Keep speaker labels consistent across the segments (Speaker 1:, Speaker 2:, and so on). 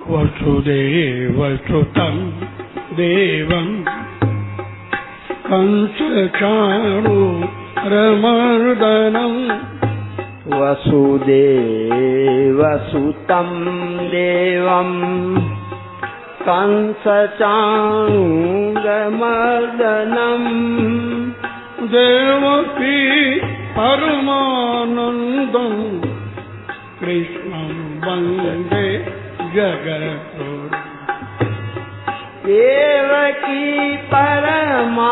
Speaker 1: वसुदेवसुतं देवं कंसचाणूरमर्दनं
Speaker 2: वसुदेवसुतं देवं कंसचाणूरमर्दनं
Speaker 1: देवकी परमानन्दं कृष्णं वन्दे जगद्गुरुं।
Speaker 2: देवकी परमानन्दं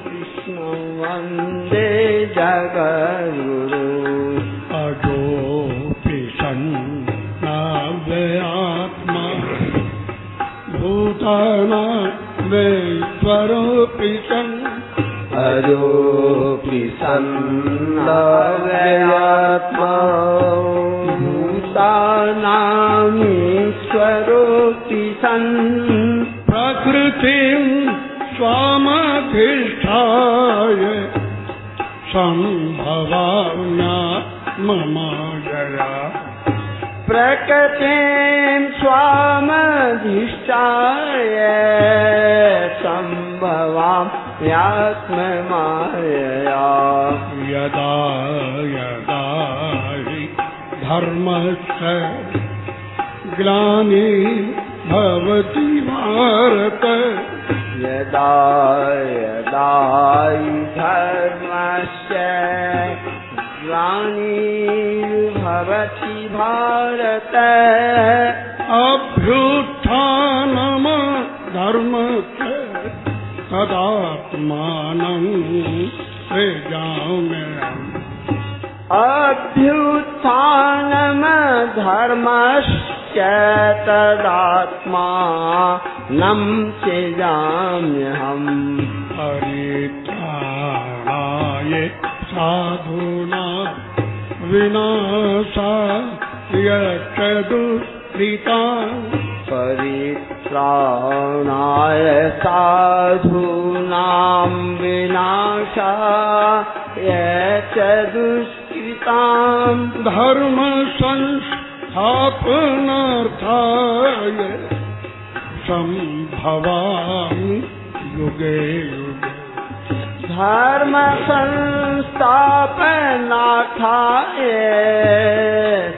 Speaker 2: कृष्णं वन्दे जगद्गुरुं।
Speaker 1: अजोऽपि सन्नाव्ययात्मा भूतानामेश्वरोऽपि सन्
Speaker 2: अजोऽपि सन्नाव्ययात्मा भूतानामीश्वरोऽपि सन्
Speaker 1: प्रकृतिं स्वामधिष्ठाय सम्भवाम्यात्ममायया
Speaker 2: प्रकृतिं स्वामधिष्ठाय सम्भवाम्यात्ममायया।
Speaker 1: यदा यदा हि धर्मस्य ग्लानिर्भवति भारत
Speaker 2: यदा यदा हि धर्मस्य ग्लानिर्भवति भारत
Speaker 1: अभ्युत्थानमधर्मस्य तदात्मानं सृजाम्यहम्।
Speaker 2: अभ्युत्थानमधर्मस्य तदात्मानं सृजाम्यहम्।
Speaker 1: परित्राणाय साधूनां विनाशाय च दुष्कृताम्।
Speaker 2: परित्राणाय साधूनां विनाशाय च दुष्कृताम्।
Speaker 1: धर्म संस्थापनार्थाय संभवामि युगे युगे।
Speaker 2: धर्म संस्थापनार्थाय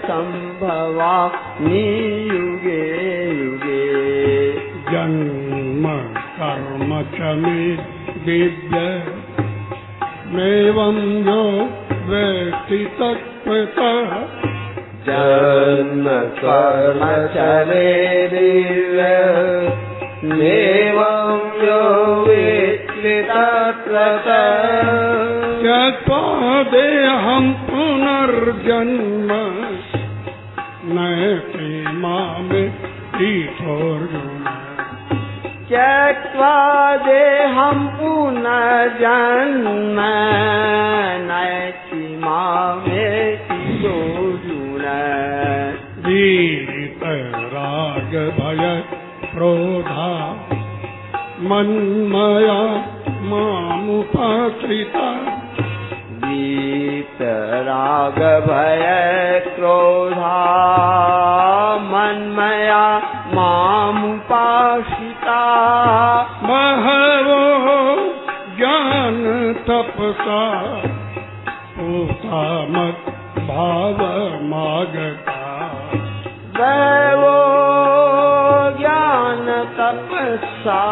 Speaker 2: संभवामि युगे युगे।
Speaker 1: जन्म कर्म च मे दिव्य मेवं यो वेत्ति तत्त्वतः।
Speaker 2: जन्म कर्म च मे दिव्य मेवं यो वेत्ति तत्त्वतः।
Speaker 1: त्यक्त्वा देहं पुनर्जन्म नयति मामेतीतोऽर्जुन।
Speaker 2: त्यक्त्वा देहं पुनर्जन्म नयति मामेतीतोऽर्जुन।
Speaker 1: वीतरागभय क्रोधा मन्मया मामुपाश्रिता।
Speaker 2: वीतरागभय क्रोधा मन्मया मामुपाश्रिता।
Speaker 1: बहवो ज्ञान तपसा पूता मद्भावमागता।
Speaker 2: बहवो ज्ञान तपसा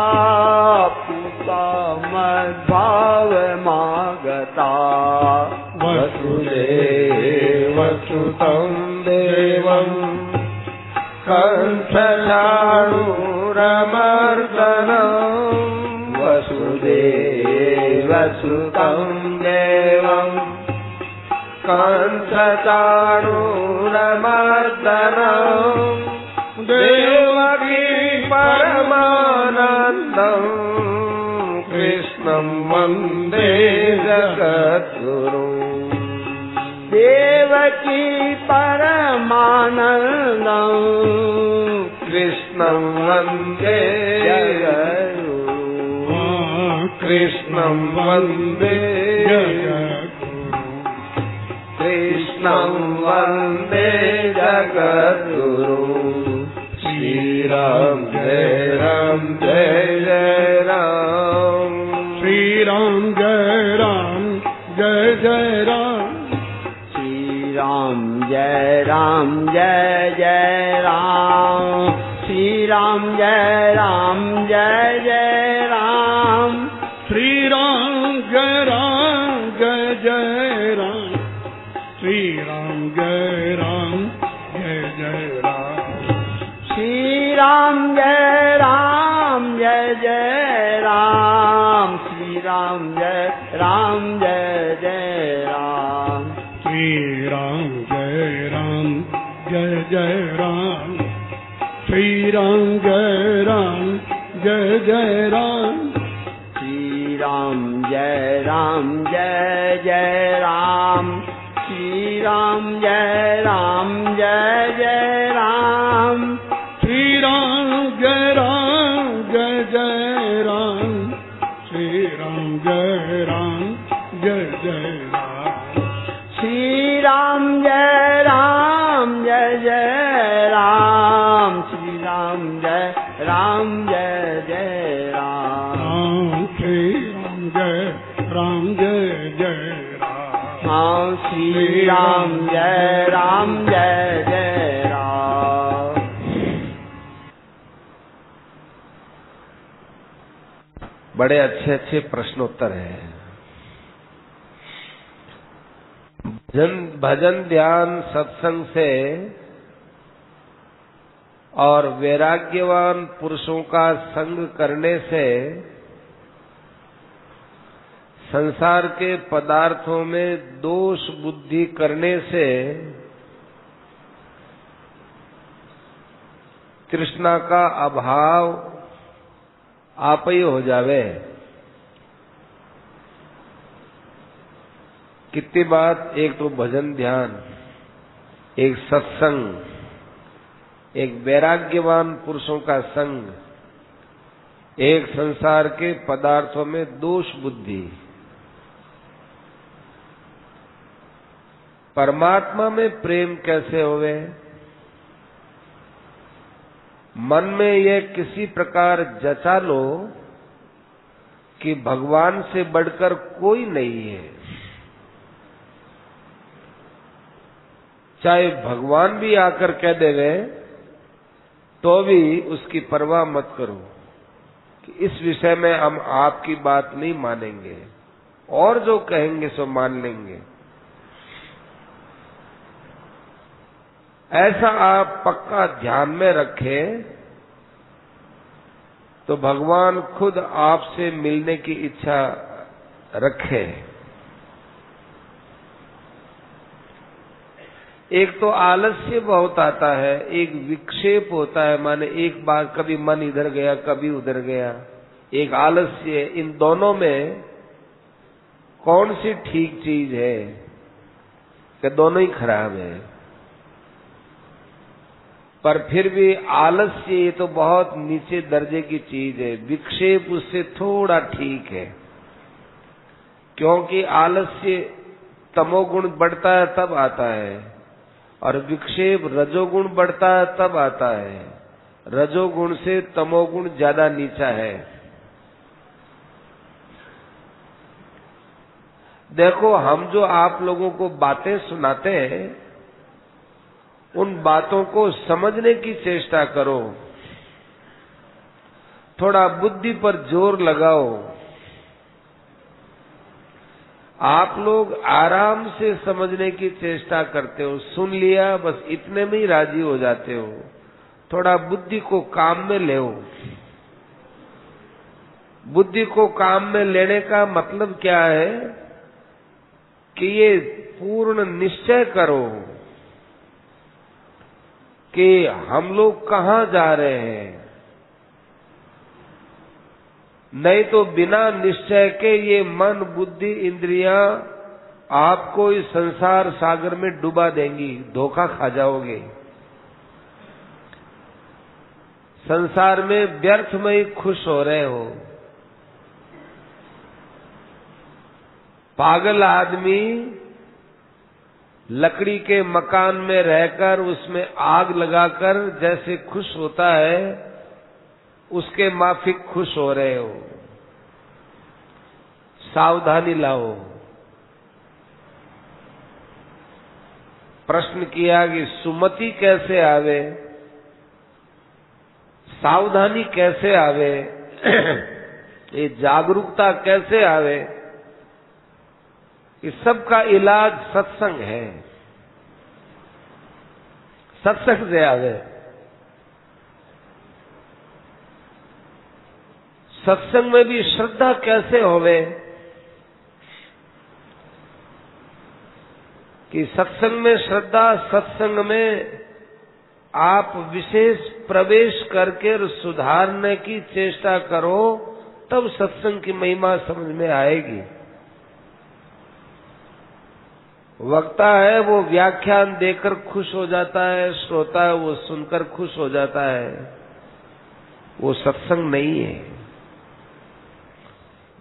Speaker 2: पूता मद्भावमागता। वसुदेवसुतं देवं कंसचाणूरमर्दनं। वसुदेवसुतं देवं कंसचाणूरमर्दनं। देवकी परमानन्दं कृष्णं वन्दे जगद्गुरुं। देवकी परमानन्दं कृष्णं वन्दे जगद्गुरुं। कृष्णं वन्दे जगद्गुरुं। कृष्णं वन्दे जगद्गुरुं। जगत गुरु। श्री राम जय राम जय जय राम।
Speaker 1: श्री राम जय राम जय जय राम।
Speaker 3: श्री राम जय राम जय जय राम। श्री राम जय राम जय जय राम।
Speaker 1: श्री राम जय राम जय जय राम। श्री राम जय राम जय जय राम।
Speaker 3: श्री राम जय राम जय जय राम। श्री राम जय राम जय जय राम।
Speaker 1: श्री राम जय राम जय जय राम। श्री राम जय राम जय जय राम।
Speaker 3: श्री राम जय राम जय जय राम। श्री राम जय राम जय जय राम।
Speaker 1: श्री राम जय राम जय जय राम। श्री राम जय राम जय जय राम।
Speaker 3: श्री राम जय राम जय जय राम। श्री राम जय राम जय जय राम।
Speaker 1: श्री राम जय राम जय जय राम।
Speaker 3: हाँ श्री राम जय राम जय जय राम।
Speaker 2: बड़े अच्छे अच्छे प्रश्नोत्तर हैं। भजन ध्यान सत्संग से और वैराग्यवान पुरुषों का संग करने से संसार के पदार्थों में दोष बुद्धि करने से तृष्णा का अभाव आप ही हो जावे। कितनी बात, एक तो भजन ध्यान, एक सत्संग, एक वैराग्यवान पुरुषों का संग, एक संसार के पदार्थों में दोष बुद्धि। परमात्मा में प्रेम कैसे होवे? मन में यह किसी प्रकार जचा लो कि भगवान से बढ़कर कोई नहीं है। चाहे भगवान भी आकर कह देवे तो भी उसकी परवाह मत करो कि इस विषय में हम आपकी बात नहीं मानेंगे, और जो कहेंगे सो मान लेंगे। ऐसा आप पक्का ध्यान में रखें तो भगवान खुद आपसे मिलने की इच्छा रखे। एक तो आलस्य बहुत आता है, एक विक्षेप होता है, माने एक बार कभी मन इधर गया कभी उधर गया, एक आलस्य। इन दोनों में कौन सी ठीक चीज है? कि दोनों ही खराब है। पर फिर भी आलस्य ये तो बहुत नीचे दर्जे की चीज है, विक्षेप उससे थोड़ा ठीक है। क्योंकि आलस्य तमोगुण बढ़ता है तब आता है, और विक्षेप रजोगुण बढ़ता है तब आता है। रजोगुण से तमोगुण ज्यादा नीचा है। देखो, हम जो आप लोगों को बातें सुनाते हैं उन बातों को समझने की चेष्टा करो, थोड़ा बुद्धि पर जोर लगाओ। आप लोग आराम से समझने की चेष्टा करते हो, सुन लिया बस इतने में ही राजी हो जाते हो। थोड़ा बुद्धि को काम में ले। बुद्धि को काम में लेने का मतलब क्या है कि ये पूर्ण निश्चय करो कि हम लोग कहाँ जा रहे हैं। नहीं तो बिना निश्चय के ये मन बुद्धि इंद्रियां आपको इस संसार सागर में डुबा देंगी, धोखा खा जाओगे। संसार में व्यर्थ में ही खुश हो रहे हो। पागल आदमी लकड़ी के मकान में रहकर उसमें आग लगाकर जैसे खुश होता है, उसके माफिक खुश हो रहे हो। सावधानी लाओ। प्रश्न किया कि सुमति कैसे आवे, सावधानी कैसे आवे, ये जागरूकता कैसे आवे? इस सब का इलाज सत्संग है। सत्संग से आवे। सत्संग में भी श्रद्धा कैसे होवे कि सत्संग में श्रद्धा, सत्संग में आप विशेष प्रवेश करके सुधारने की चेष्टा करो, तब सत्संग की महिमा समझ में आएगी। वक्ता है वो व्याख्यान देकर खुश हो जाता है, श्रोता है वो सुनकर खुश हो जाता है, वो सत्संग नहीं है।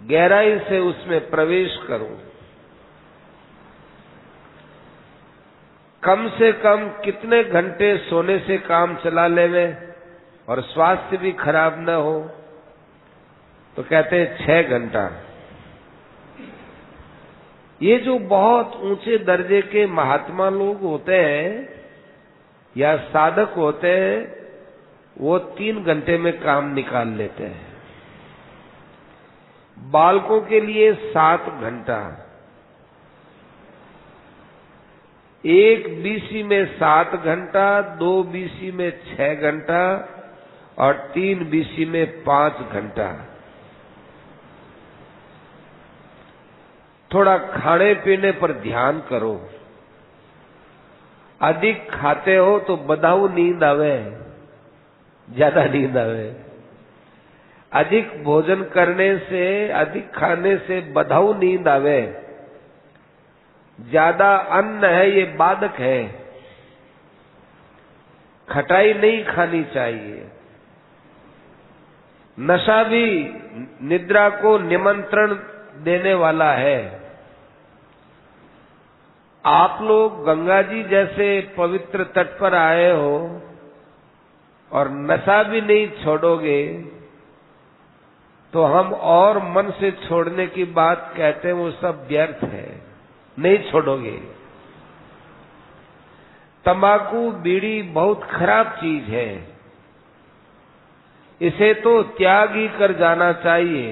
Speaker 2: गहराई से उसमें प्रवेश करो। कम से कम कितने घंटे सोने से काम चला लेवे और स्वास्थ्य भी खराब न हो, तो कहते हैं 6 घंटा। ये जो बहुत ऊंचे दर्जे के महात्मा लोग होते हैं या साधक होते हैं, वो 3 घंटे में काम निकाल लेते हैं। बालकों के लिए 7 घंटा, एक बीसी में 7 घंटा, 2 बीसी में 6 घंटा और 3 बीसी में 5 घंटा। थोड़ा खाने पीने पर ध्यान करो। अधिक खाते हो तो बधाऊ नींद आवे, ज्यादा नींद आवे। अधिक भोजन करने से, अधिक खाने से बधाऊ नींद आवे। ज्यादा अन्न है ये बाधक है। खटाई नहीं खानी चाहिए। नशा भी निद्रा को निमंत्रण देने वाला है। आप लोग गंगा जी जैसे पवित्र तट पर आए हो और नशा भी नहीं छोड़ोगे, तो हम और मन से छोड़ने की बात कहते हैं, वो सब व्यर्थ है। नहीं छोड़ोगे। तंबाकू, बीड़ी बहुत खराब चीज है। इसे तो त्याग ही कर जाना चाहिए,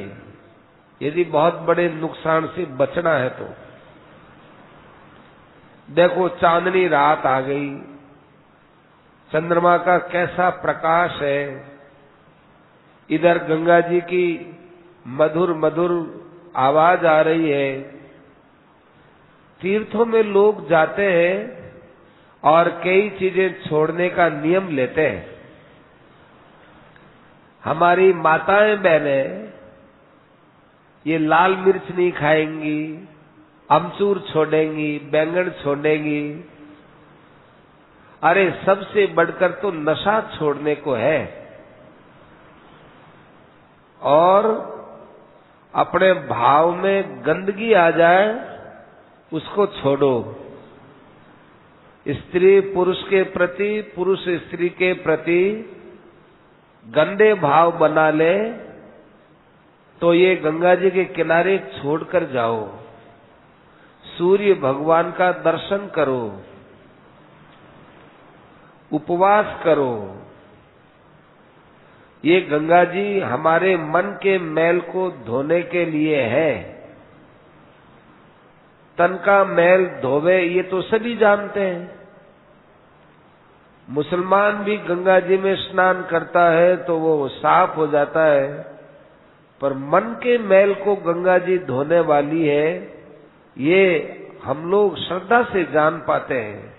Speaker 2: यदि बहुत बड़े नुकसान से बचना है तो। देखो चांदनी रात आ गई, चंद्रमा का कैसा प्रकाश है। इधर गंगा जी की मधुर मधुर आवाज आ रही है। तीर्थों में लोग जाते हैं और कई चीजें छोड़ने का नियम लेते हैं। हमारी माताएं बहनें ये लाल मिर्च नहीं खाएंगी, अमचूर छोड़ेंगी, बैंगन छोड़ेंगी। अरे सबसे बढ़कर तो नशा छोड़ने को है। और अपने भाव में गंदगी आ जाए उसको छोड़ो। स्त्री पुरुष के प्रति, पुरुष स्त्री के प्रति गंदे भाव बना ले तो ये गंगा जी के किनारे छोड़कर जाओ। सूर्य भगवान का दर्शन करो, उपवास करो। ये गंगा जी हमारे मन के मैल को धोने के लिए है। तन का मैल धोवे ये तो सभी जानते हैं। मुसलमान भी गंगा जी में स्नान करता है तो वो साफ हो जाता है, पर मन के मैल को गंगा जी धोने वाली है, ये हम लोग श्रद्धा से जान पाते हैं।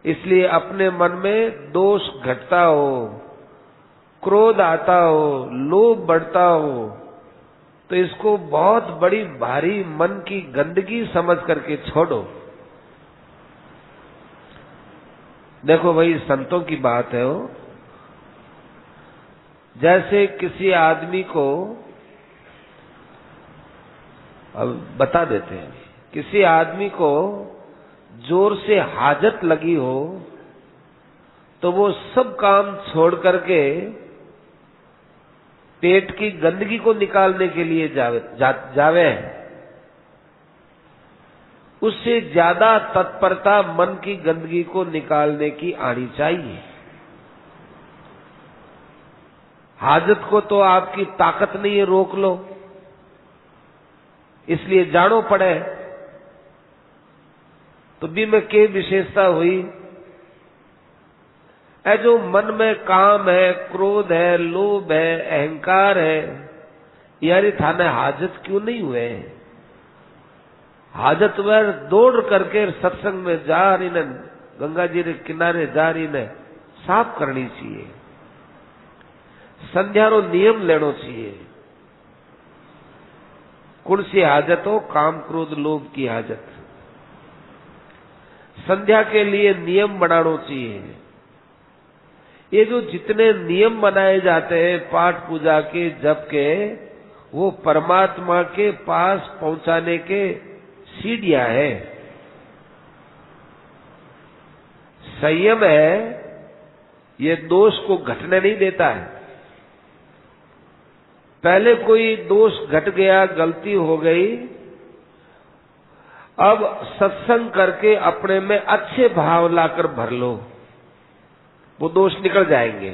Speaker 2: इसलिए अपने मन में दोष घटता हो, क्रोध आता हो, लोभ बढ़ता हो, तो इसको बहुत बड़ी भारी मन की गंदगी समझ करके छोड़ो। देखो भाई, संतों की बात है वो। जैसे किसी आदमी को, अब बता देते हैं, किसी आदमी को जोर से हाजत लगी हो तो वो सब काम छोड़ करके पेट की गंदगी को निकालने के लिए जावे उससे ज्यादा तत्परता मन की गंदगी को निकालने की आनी चाहिए। हाजत को तो आपकी ताकत नहीं है रोक लो, इसलिए जानो पड़े। तो भी में के विशेषता हुई है जो मन में काम है, क्रोध है, लोभ है, अहंकार है, यानी थाने हाजत क्यों नहीं हुए? हाजत वर दौड़ करके सत्संग में जा रही ने, गंगा जी के किनारे जा रही ने साफ करनी चाहिए। संध्या रो नियम लेनो चाहिए। कौन सी हाजत हो? काम क्रोध लोभ की हाजत। संध्या के लिए नियम बनाना चाहिए। ये जो जितने नियम बनाए जाते हैं पाठ पूजा के, जप के, वो परमात्मा के पास पहुंचाने के सीढ़ियां है। संयम है, ये दोष को घटने नहीं देता है। पहले कोई दोष घट गया, गलती हो गई, अब सत्संग करके अपने में अच्छे भाव लाकर भर लो, वो दोष निकल जाएंगे।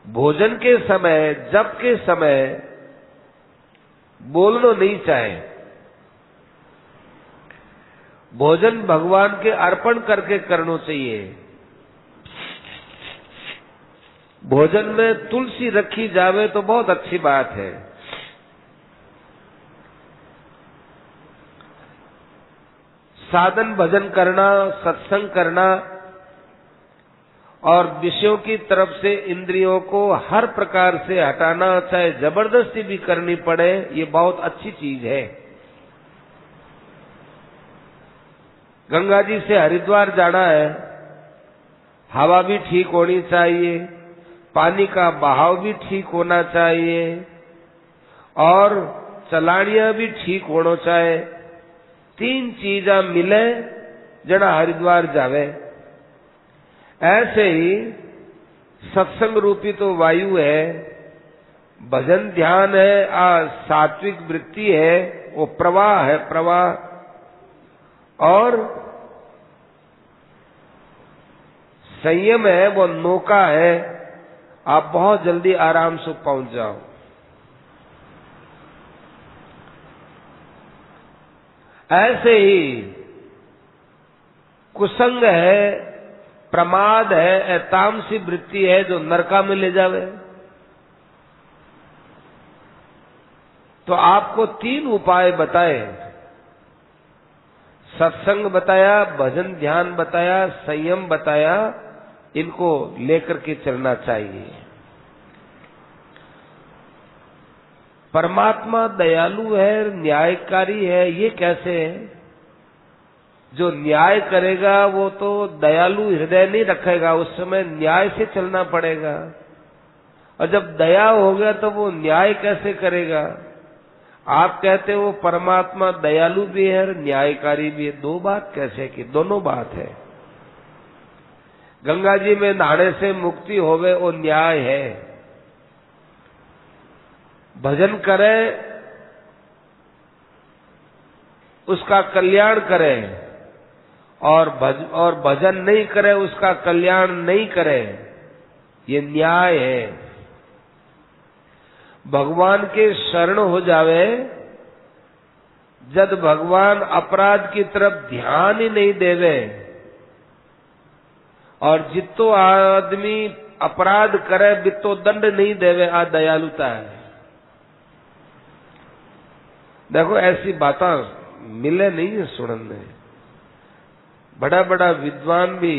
Speaker 2: भोजन के समय, जप के समय बोलना नहीं चाहे। भोजन भगवान के अर्पण करके करना चाहिए। भोजन में तुलसी रखी जावे तो बहुत अच्छी बात है। साधन भजन करना, सत्संग करना और विषयों की तरफ से इंद्रियों को हर प्रकार से हटाना, चाहे जबरदस्ती भी करनी पड़े, ये बहुत अच्छी चीज है। गंगा जी से हरिद्वार जाना है, हवा भी ठीक होनी चाहिए, पानी का बहाव भी ठीक होना चाहिए और चलानिया भी ठीक होना चाहिए। तीन चीजा मिले जना हरिद्वार जावे। ऐसे ही सत्संग रूपी तो वायु है, भजन ध्यान है, सात्विक वृत्ति है, वो प्रवाह है, प्रवाह। और संयम है, वो नौका है, आप बहुत जल्दी आराम से पहुंच जाओ। ऐसे ही कुसंग है, प्रमाद है, तामसी वृत्ति है जो नरका में ले जावे। तो आपको तीन उपाय बताए, सत्संग बताया, भजन ध्यान बताया, संयम बताया, इनको लेकर के चलना चाहिए। परमात्मा दयालु है, न्यायकारी है, ये कैसे है? जो न्याय करेगा वो तो दयालु हृदय नहीं रखेगा, उस समय न्याय से चलना पड़ेगा। और जब दया हो गया तो वो न्याय कैसे करेगा? आप कहते हो परमात्मा दयालु भी है, न्यायकारी भी है, दो बात कैसे की? दोनों बात है। गंगा जी में नहाने से मुक्ति होवे, वो न्याय है। भजन करे, उसका कल्याण करे, और भजन नहीं करे, उसका कल्याण नहीं करे, ये न्याय है। भगवान के शरण हो जावे, जब भगवान अपराध की तरफ ध्यान ही नहीं देवे, और जितो आदमी अपराध करे बितो दंड नहीं देवे, आ दयालुता है। देखो ऐसी बातें मिले नहीं है सुनने। बड़ा बड़ा विद्वान भी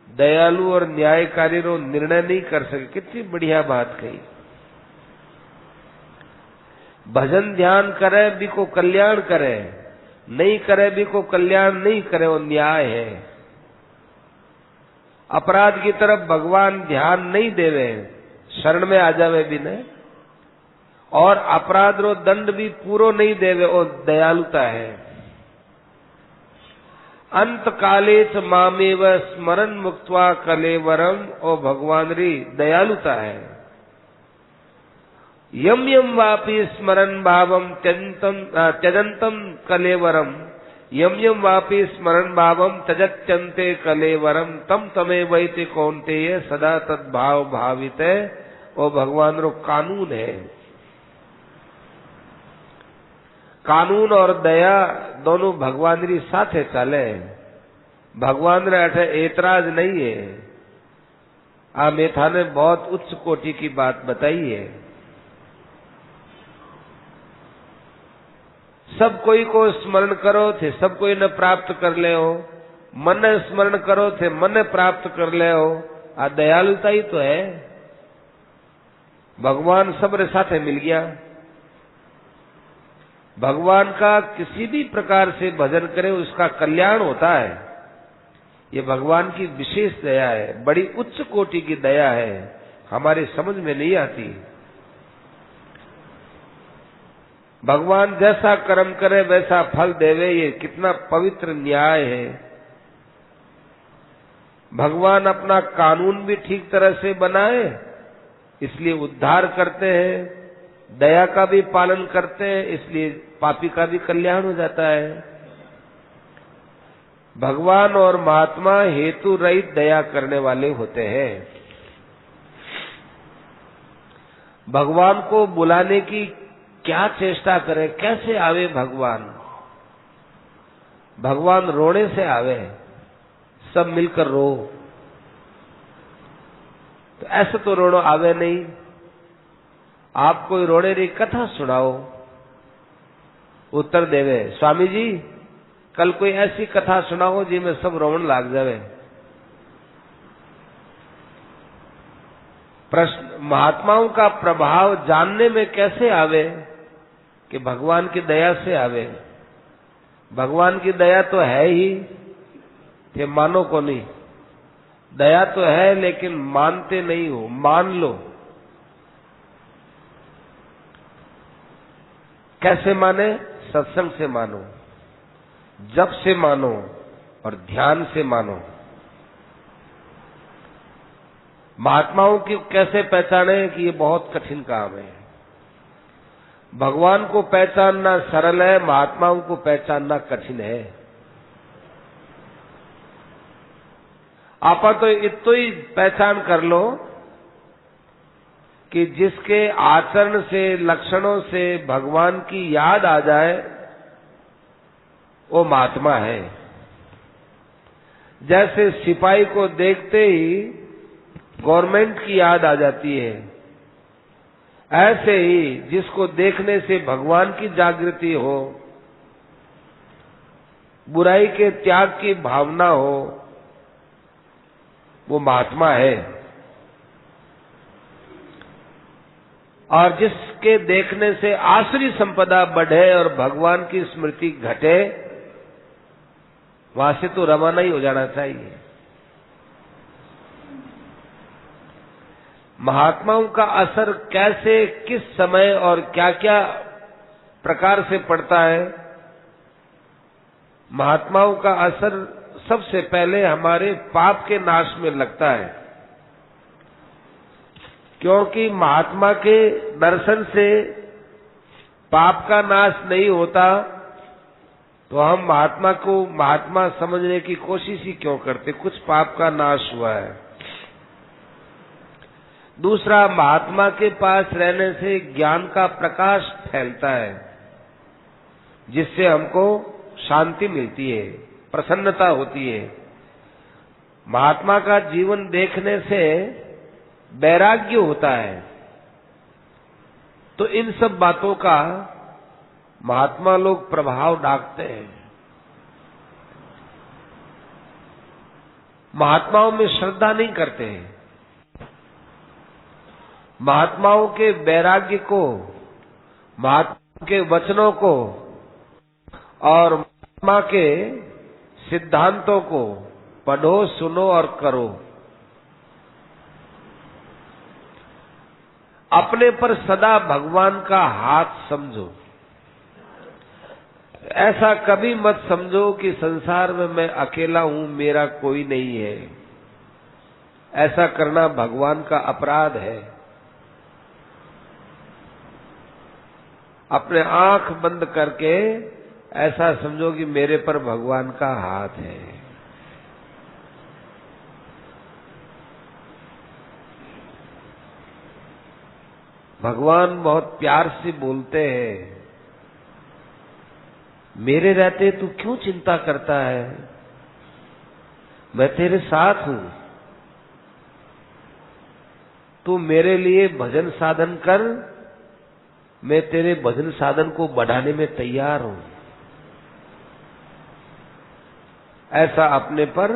Speaker 2: दयालु और न्यायकारी रो निर्णय नहीं कर सके। कितनी बढ़िया बात कही। भजन ध्यान करे भी को कल्याण करे, नहीं करे भी को कल्याण नहीं करे, वो न्याय है। अपराध की तरफ भगवान ध्यान नहीं देवे, शरण में आ जावे भी नहीं, और अपराध रो दंड भी पूरो नहीं देवे, वो दयालुता है। अंत काले च मामेव स्मरण मुक्त्वा कलेवरम। ओ भगवान री दयालुता है। यम यम वापि स्मरण भावम त्यजंतम कलेवरम। यम यम वापि स्मरण भावम त्यजत्यंते कलेवरम। तम तमे वैते कौन्तेय सदा तद्भाव भावित। ओ भगवान रो कानून है। कानून और दया दोनों भगवान री साथे चले। भगवान रे अठे एतराज नहीं है। आ मेथा ने बहुत उच्च कोटि की बात बताई है। सब कोई को स्मरण करो थे सब कोई ने प्राप्त कर ले हो। मन स्मरण करो थे मन प्राप्त कर ले हो। आ दयालुता ही तो है। भगवान सबरे साथे मिल गया। भगवान का किसी भी प्रकार से भजन करे उसका कल्याण होता है। ये भगवान की विशेष दया है। बड़ी उच्च कोटि की दया है। हमारे समझ में नहीं आती। भगवान जैसा कर्म करे वैसा फल देवे, ये कितना पवित्र न्याय है। भगवान अपना कानून भी ठीक तरह से बनाए, इसलिए उद्धार करते हैं। दया का भी पालन करते हैं, इसलिए पापी का भी कल्याण हो जाता है। भगवान और महात्मा हेतु रहित दया करने वाले होते हैं। भगवान को बुलाने की क्या चेष्टा करें, कैसे आवे भगवान। भगवान रोने से आवे, सब मिलकर रो। तो ऐसे तो रोनो आवे नहीं। आप कोई रोने री कथा सुनाओ, उत्तर देवे स्वामी जी कल कोई ऐसी कथा सुनाओ जिसमें सब रोवन लाग जावे। प्रश्न महात्माओं का प्रभाव जानने में कैसे आवे कि भगवान की दया से आवे। भगवान की दया तो है ही, ये मानो को नहीं। दया तो है लेकिन मानते नहीं हो। मान लो। कैसे माने? सत्संग से मानो, जप से मानो और ध्यान से मानो। महात्माओं की कैसे पहचाने कि ये बहुत कठिन काम है। भगवान को पहचानना सरल है, महात्माओं को पहचानना कठिन है। आप तो इतो ही पहचान कर लो कि जिसके आचरण से लक्षणों से भगवान की याद आ जाए वो महात्मा है। जैसे सिपाही को देखते ही गवर्नमेंट की याद आ जाती है, ऐसे ही जिसको देखने से भगवान की जागृति हो, बुराई के त्याग की भावना हो, वो महात्मा है। और जिसके देखने से आसुरी संपदा बढ़े और भगवान की स्मृति घटे, वहां से तो रवाना ही हो जाना चाहिए। महात्माओं का असर कैसे, किस समय और क्या क्या प्रकार से पड़ता है। महात्माओं का असर सबसे पहले हमारे पाप के नाश में लगता है, क्योंकि महात्मा के दर्शन से पाप का नाश नहीं होता तो हम महात्मा को महात्मा समझने की कोशिश ही क्यों करते। कुछ पाप का नाश हुआ है। दूसरा, महात्मा के पास रहने से ज्ञान का प्रकाश फैलता है, जिससे हमको शांति मिलती है, प्रसन्नता होती है। महात्मा का जीवन देखने से वैराग्य होता है। तो इन सब बातों का महात्मा लोग प्रभाव डालते हैं। महात्माओं में श्रद्धा नहीं करते हैं। महात्माओं के वैराग्य को, महात्मा के वचनों को और महात्मा के सिद्धांतों को पढ़ो, सुनो और करो। अपने पर सदा भगवान का हाथ समझो। ऐसा कभी मत समझो कि संसार में मैं अकेला हूं, मेरा कोई नहीं है। ऐसा करना भगवान का अपराध है। अपने आंख बंद करके ऐसा समझो कि मेरे पर भगवान का हाथ है। भगवान बहुत प्यार से बोलते हैं, मेरे रहते तू क्यों चिंता करता है, मैं तेरे साथ हूं। तू मेरे लिए भजन साधन कर, मैं तेरे भजन साधन को बढ़ाने में तैयार हूं। ऐसा अपने पर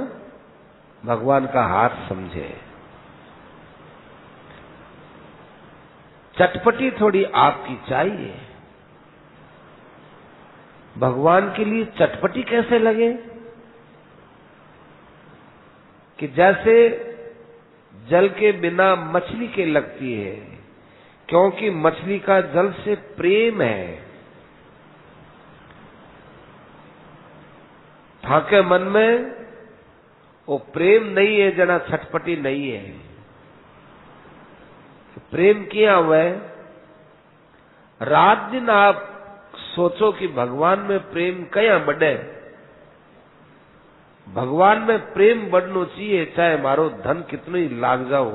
Speaker 2: भगवान का हाथ समझे। चटपटी थोड़ी आपकी चाहिए। भगवान के लिए चटपटी कैसे लगे कि जैसे जल के बिना मछली के लगती है, क्योंकि मछली का जल से प्रेम है। थाके मन में वो प्रेम नहीं है, जना छटपटी नहीं है। प्रेम किया हुआ है। रात दिन आप सोचो कि भगवान में प्रेम कया बढ़े। भगवान में प्रेम बढ़ना चाहिए, चाहे मारो धन कितनो ही लाग जाओ,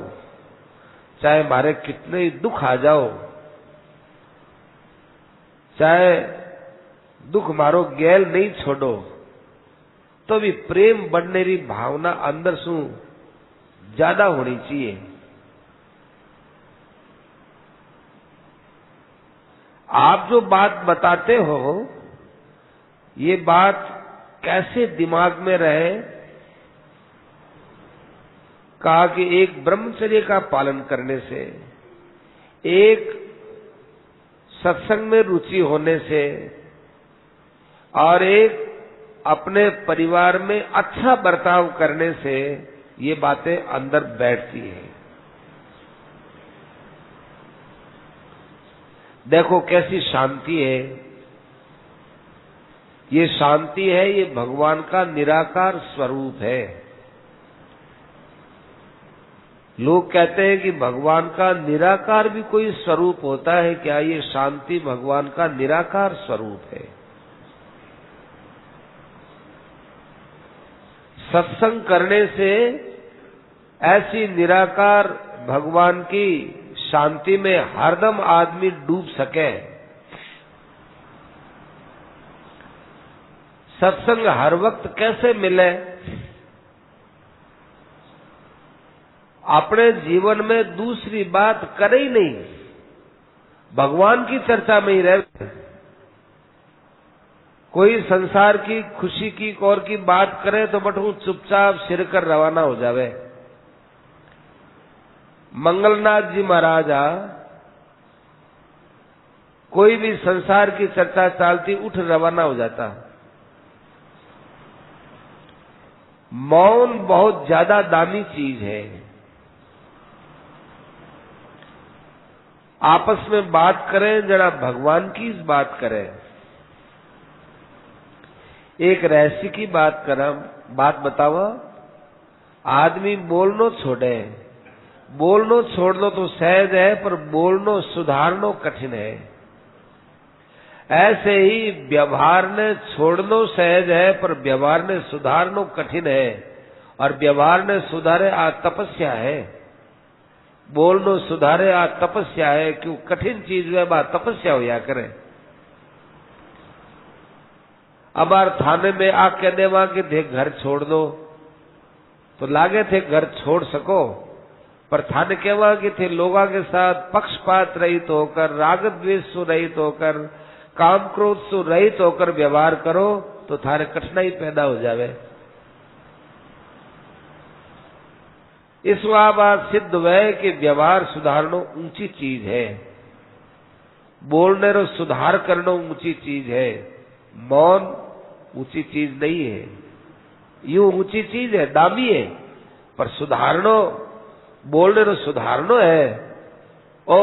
Speaker 2: चाहे मारे कितने ही दुख आ जाओ, चाहे दुख मारो गैल नहीं छोड़ो, तो भी प्रेम बढ़ने की भावना अंदर सु ज्यादा होनी चाहिए। आप जो बात बताते हो, ये बात कैसे दिमाग में रहे। कहा कि एक ब्रह्मचर्य का पालन करने से, एक सत्संग में रुचि होने से, और एक अपने परिवार में अच्छा बर्ताव करने से ये बातें अंदर बैठती है। देखो कैसी शांति है। ये शांति है, ये भगवान का निराकार स्वरूप है। लोग कहते हैं कि भगवान का निराकार भी कोई स्वरूप होता है क्या? ये शांति भगवान का निराकार स्वरूप है। सत्संग करने से ऐसी निराकार भगवान की शांति में हरदम आदमी डूब सके। सत्संग हर वक्त कैसे मिले? अपने जीवन में दूसरी बात करे ही नहीं, भगवान की चर्चा में ही रहे। कोई संसार की खुशी की और की बात करे तो बटू चुपचाप सिर कर रवाना हो जावे। मंगलनाथ जी महाराजा कोई भी संसार की चर्चा चालती उठ रवाना हो जाता। मौन बहुत ज्यादा दामी चीज है। आपस में बात करें, जरा भगवान की बात करें। एक रहस्य की बात बतावा। आदमी बोलनो छोड़े, बोलनो छोड़नो तो सहज है, पर बोलनो सुधारनो कठिन है। ऐसे ही व्यवहार ने छोड़नो सहज है, पर व्यवहार ने सुधारनो कठिन है। और व्यवहार ने सुधारे आ तपस्या है। बोलनो सुधारे आ तपस्या है। क्यों? कठिन चीज वे बात तपस्या होया करे। अब थाने में आ कह देवा कि थे घर छोड़ दो, तो लागे थे घर छोड़ सको, पर थाने कहवा कि थे लोगों के साथ पक्षपात रहित होकर, राग द्वेष से रहित होकर, काम क्रोध से रहित होकर व्यवहार करो, तो थारे कठिनाई पैदा हो जावे। इस बात सिद्ध हुए कि व्यवहार सुधारनो ऊंची चीज है, बोलने रो सुधार करनो ऊंची चीज है। मौन ऊंची चीज नहीं है। यूं ऊंची चीज है, दामी है, पर सुधारनो, बोलने रो सुधारनो है। ओ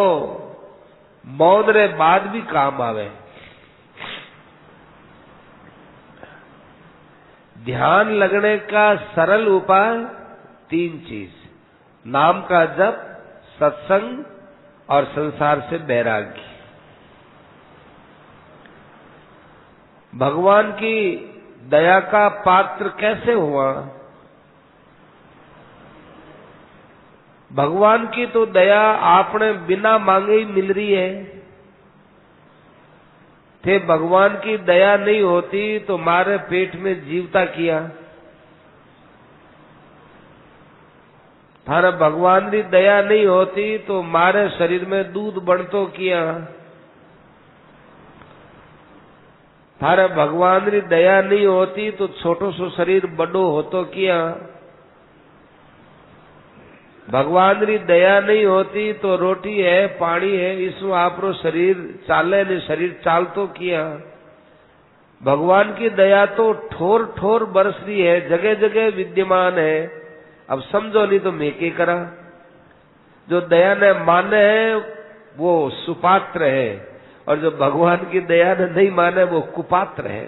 Speaker 2: मौन रे बाद भी काम आवे। ध्यान लगने का सरल उपाय 3 चीज, नाम का जप, सत्संग और संसार से वैराग्य। भगवान की दया का पात्र कैसे हुआ? भगवान की तो दया आपने बिना मांगे ही मिल रही है। थे भगवान की दया नहीं होती तो मारे पेट में जीवता किया। थारे भगवान की दया नहीं होती तो मारे शरीर में दूध बढ़तो किया। थारे भगवान की दया नहीं होती तो छोटो सो शरीर बड़ो होतो किया। भगवान की दया नहीं होती तो रोटी है, पानी है, इसमें आपरो शरीर चाले ने शरीर चालतो किया। भगवान की दया तो ठोर ठोर बरस रही है, जगह जगह विद्यमान है। अब समझो नहीं तो मैं क्या करा। जो दया ने माने है वो सुपात्र है, और जो भगवान की दया ने नहीं माने वो कुपात्र है।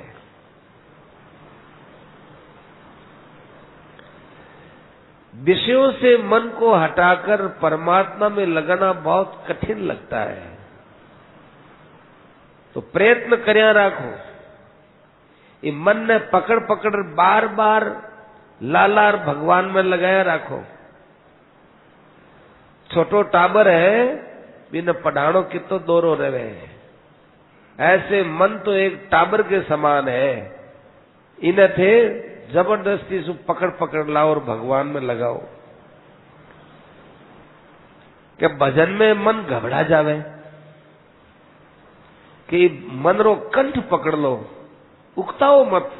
Speaker 2: विषयों से मन को हटाकर परमात्मा में लगाना बहुत कठिन लगता है, तो प्रयत्न करया राखो। ये मन ने पकड़ पकड़ बार बार लालार भगवान में लगाया राखो। छोटो टाबर है, बिन पढ़ाणो कितो दोरो रहे। ऐसे मन तो एक टाबर के समान है, इन्हें थे जबरदस्ती से पकड़ पकड़ लाओ और भगवान में लगाओ। क्या भजन में मन घबरा जावे कि मन रो कंठ पकड़ लो, उकताओ मत,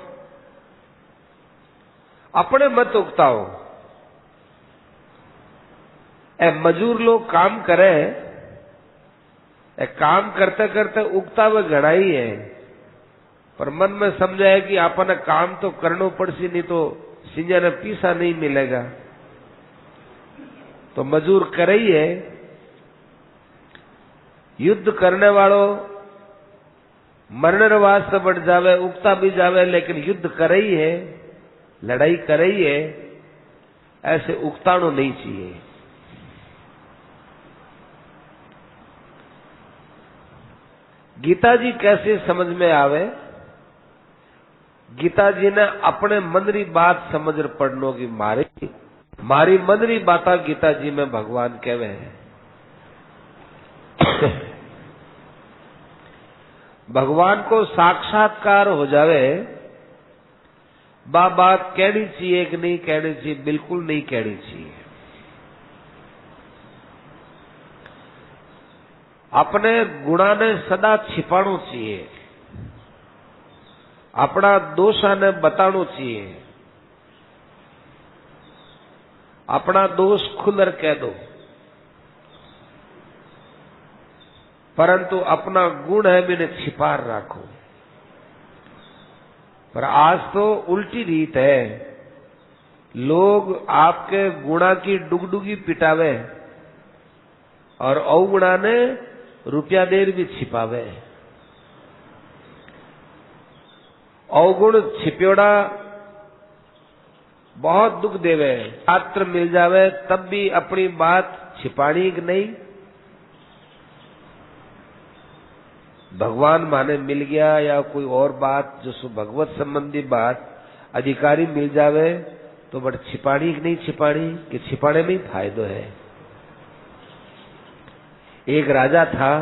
Speaker 2: अपने मत उकताओ। ए मजूर लोग काम करे, काम करते करते उगता हुआ घड़ा ही है, पर मन में समझाए कि आपने काम तो करना पड़सी, नहीं तो सिंजा ने पीसा नहीं मिलेगा। तो मजूर करे ही है। युद्ध करने वालों मरने वास्ते बढ़ जावे, उगता भी जावे, लेकिन युद्ध करे ही है, लड़ाई करे ही है। ऐसे उगतानो नहीं चाहिए। गीता जी कैसे समझ में आवे? गीता जी ने अपने मन री बात समझ पढ़नो की मारी मन री बाता गीता जी में भगवान कहवे हैं। भगवान को साक्षात्कार हो जावे, बात कहनी चाहिए कि नहीं कहनी चाहिए? बिल्कुल नहीं कहनी चाहिए। अपने गुणा ने सदा छिपाणो चाहिए, अपना दोषा ने बताणो चाहिए। अपना दोष खुलकर कह दो, परंतु अपना गुण है मैंने छिपा रखो। पर आज तो उल्टी रीत है, लोग आपके गुणा की डुगडुगी पिटावे और अवगुणा ने रुपया देर भी छिपावे। अवगुण छिप्योड़ा बहुत दुख देवे। पात्र मिल जावे तब भी अपनी बात छिपानी कि नहीं। भगवान माने मिल गया या कोई और बात जो भगवत संबंधी बात अधिकारी मिल जावे तो बट छिपानी कि नहीं छिपानी, कि छिपाने में ही फायदो है। एक राजा था,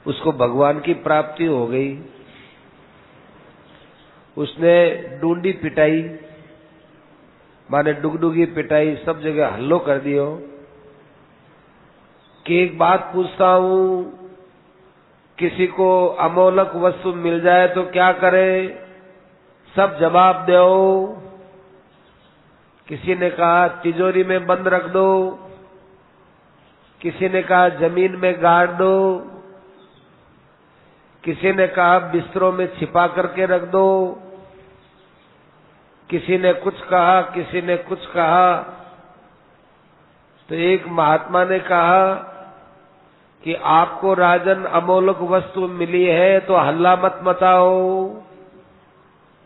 Speaker 2: उसको भगवान की प्राप्ति हो गई। उसने डूंडी पिटाई, माने डुगडुगी पिटाई, सब जगह हल्लो कर दियो कि एक बात पूछता हूं, किसी को अमोलक वस्तु मिल जाए तो क्या करे? सब जवाब दो। किसी ने कहा तिजोरी में बंद रख दो, किसी ने कहा जमीन में गाड़ दो, किसी ने कहा बिस्तरों में छिपा करके रख दो, किसी ने कुछ कहा, किसी ने कुछ कहा। तो एक महात्मा ने कहा कि आपको राजन अमोलक वस्तु मिली है तो हल्ला मत मचाओ,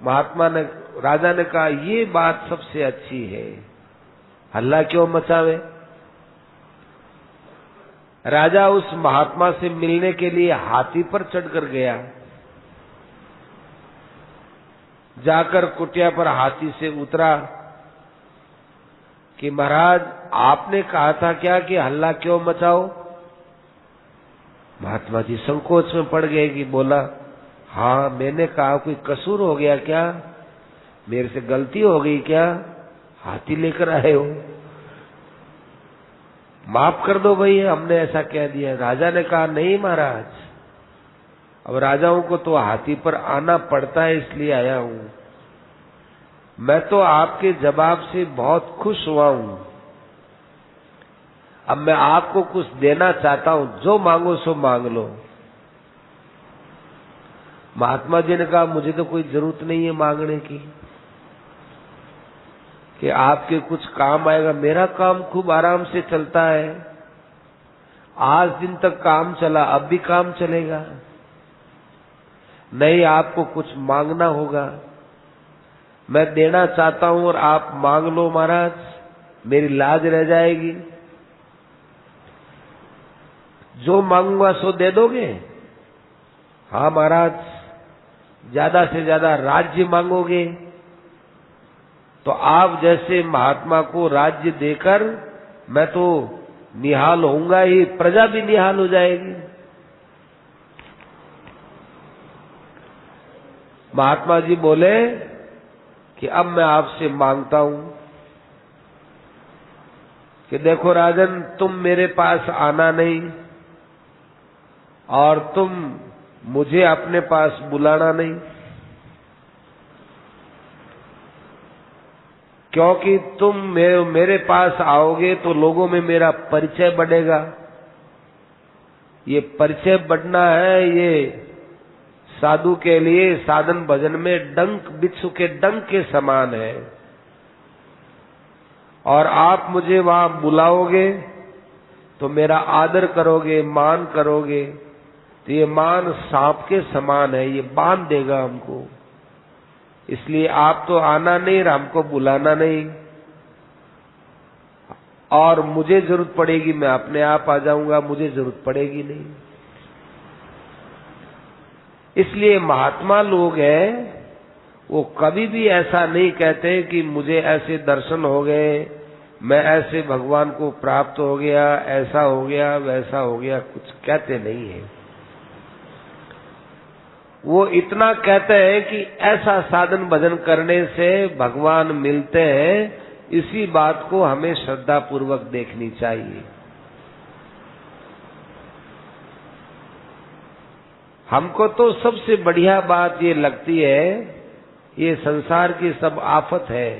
Speaker 2: राजा ने कहा ये बात सबसे अच्छी है, हल्ला क्यों मचावे। राजा उस महात्मा से मिलने के लिए हाथी पर चढ़कर गया। जाकर कुटिया पर हाथी से उतरा कि महाराज आपने कहा था क्या कि हल्ला क्यों मचाओ। महात्मा जी संकोच में पड़ गए कि बोला हाँ मैंने कहा, कोई कसूर हो गया क्या, मेरे से गलती हो गई क्या, हाथी लेकर आए हो, माफ कर दो भाई, हमने ऐसा कह दिया। राजा ने कहा नहीं महाराज, अब राजाओं को तो हाथी पर आना पड़ता है इसलिए आया हूं। मैं तो आपके जवाब से बहुत खुश हुआ हूं। अब मैं आपको कुछ देना चाहता हूं, जो मांगो सो मांग लो। महात्मा जी ने कहा मुझे तो कोई जरूरत नहीं है मांगने की, कि आपके कुछ काम आएगा। मेरा काम खूब आराम से चलता है, आज दिन तक काम चला, अब भी काम चलेगा। नहीं, आपको कुछ मांगना होगा, मैं देना चाहता हूं और आप मांग लो महाराज, मेरी लाज रह जाएगी। जो मांगूंगा सो दे दोगे? हाँ महाराज, ज्यादा से ज्यादा राज्य मांगोगे तो आप जैसे महात्मा को राज्य देकर मैं तो निहाल होऊंगा ही, प्रजा भी निहाल हो जाएगी। महात्मा जी बोले कि अब मैं आपसे मांगता हूं कि देखो राजन, तुम मेरे पास आना नहीं और तुम मुझे अपने पास बुलाना नहीं, क्योंकि तुम मेरे पास आओगे तो लोगों में मेरा परिचय बढ़ेगा। ये परिचय बढ़ना है, ये साधु के लिए साधन भजन में डंक, बिच्छू के डंक के समान है। और आप मुझे वहां बुलाओगे तो मेरा आदर करोगे, मान करोगे, तो ये मान सांप के समान है, ये बांध देगा हमको। इसलिए आप तो आना नहीं, हमको बुलाना नहीं, और मुझे जरूरत पड़ेगी मैं अपने आप आ जाऊंगा, मुझे जरूरत पड़ेगी नहीं। इसलिए महात्मा लोग हैं, वो कभी भी ऐसा नहीं कहते कि मुझे ऐसे दर्शन हो गए, मैं ऐसे भगवान को प्राप्त हो गया, ऐसा हो गया, वैसा हो गया, कुछ कहते नहीं है। वो इतना कहते हैं कि ऐसा साधन भजन करने से भगवान मिलते हैं, इसी बात को हमें श्रद्धा पूर्वक देखनी चाहिए। हमको तो सबसे बढ़िया बात ये लगती है, ये संसार की सब आफत है,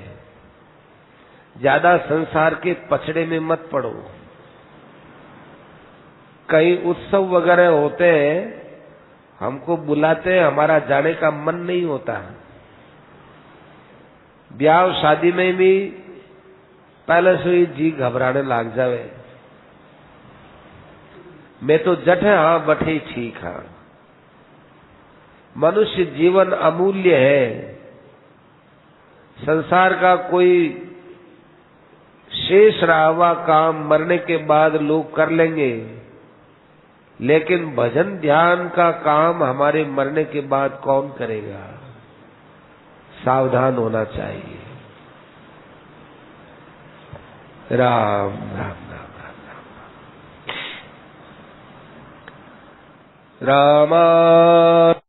Speaker 2: ज्यादा संसार के पछड़े में मत पड़ो। कई उत्सव वगैरह होते हैं, हमको बुलाते हैं, हमारा जाने का मन नहीं होता। ब्याह शादी में भी पहले से ही जी घबराने लग जावे, मैं तो जट है हाँ बटे ठीक है। मनुष्य जीवन अमूल्य है, संसार का कोई शेष रहा हुआ काम मरने के बाद लोग कर लेंगे, लेकिन भजन ध्यान का काम हमारे मरने के बाद कौन करेगा? सावधान होना चाहिए। राम राम राम राम राम राम।